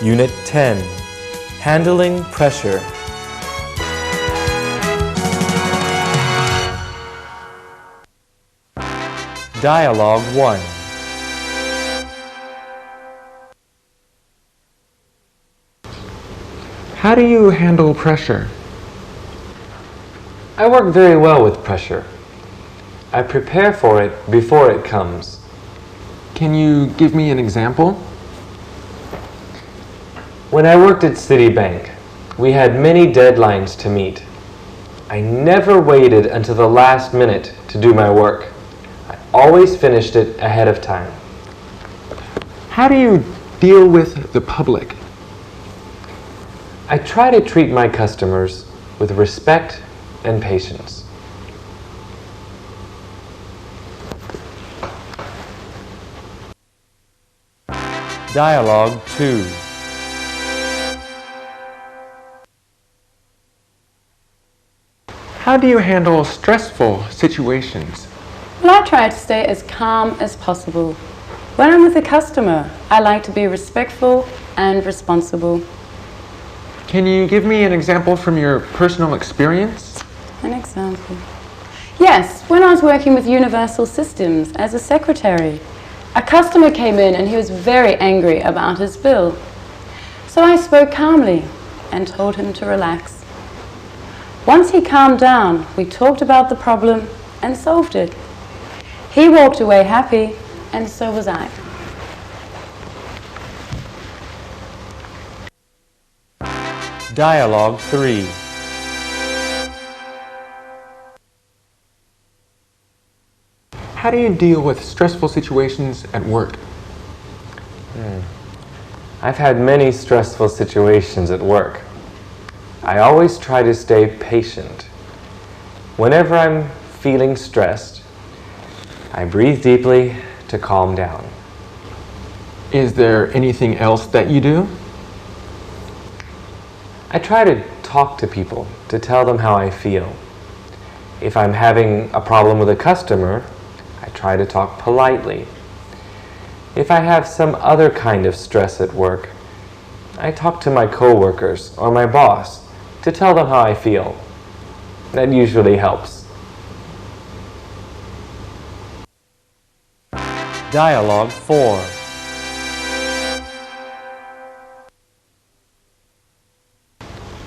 Unit 10, Handling Pressure. Dialogue 1. How do you handle pressure? I work very well with pressure. I prepare for it before it comes. Can you give me an example? When I worked at Citibank, we had many deadlines to meet. I never waited until the last minute to do my work. I always finished it ahead of time. How do you deal with the public? I try to treat my customers with respect and patience. Dialogue 2. How do you handle stressful situations? Well, I try to stay as calm as possible. When I'm with a customer, I like to be respectful and responsible. Can you give me an example from your personal experience? An example? Yes, when I was working with Universal Systems as a secretary, a customer came in and he was very angry about his bill. So I spoke calmly and told him to relax. Once he calmed down, we talked about the problem and solved it. He walked away happy, and so was I. Dialogue 3. How do you deal with stressful situations at work? I've had many stressful situations at work. I always try to stay patient. Whenever I'm feeling stressed, I breathe deeply to calm down. Is there anything else that you do? I try to talk to people to tell them how I feel. If I'm having a problem with a customer, I try to talk politely. If I have some other kind of stress at work, I talk to my coworkers or my boss to tell them how I feel. That usually helps. Dialogue 4.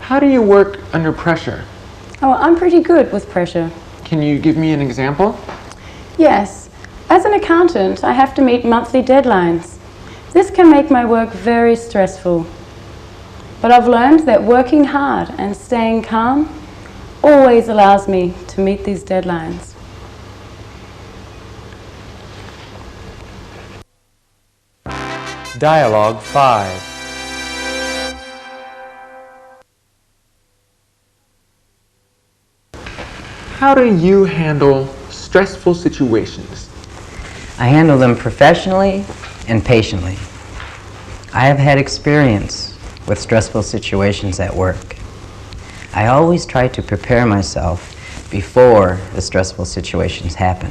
How do you work under pressure? Oh, I'm pretty good with pressure. Can you give me an example? Yes, as an accountant, I have to meet monthly deadlines. This can make my work very stressful. But I've learned that working hard and staying calm always allows me to meet these deadlines. Dialogue 5. How do you handle stressful situations? I handle them professionally and patiently. I have had experience with stressful situations at work. I always try to prepare myself before the stressful situations happen.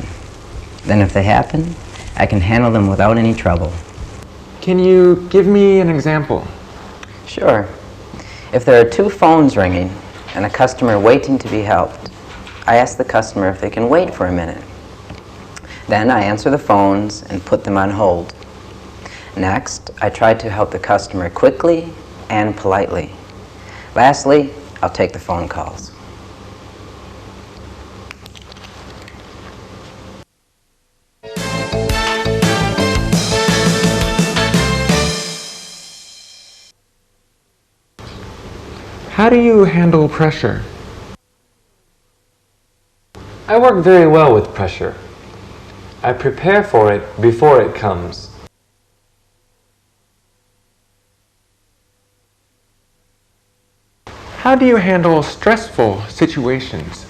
Then if they happen, I can handle them without any trouble. Can you give me an example? Sure. If there are two phones ringing and a customer waiting to be helped, I ask the customer if they can wait for a minute. Then I answer the phones and put them on hold. Next, I try to help the customer quickly and politely. Lastly, I'll take the phone calls. How do you handle pressure? I work very well with pressure. I prepare for it before it comes. How do you handle stressful situations?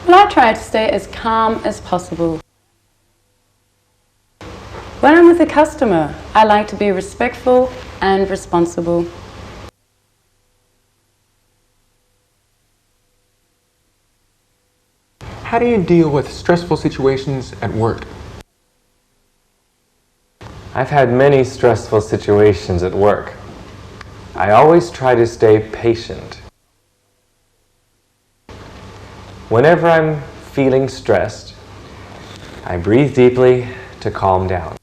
Well, I try to stay as calm as possible. When I'm with a customer, I like to be respectful and responsible. How do you deal with stressful situations at work? I've had many stressful situations at work. I always try to stay patient. Whenever I'm feeling stressed, I breathe deeply to calm down.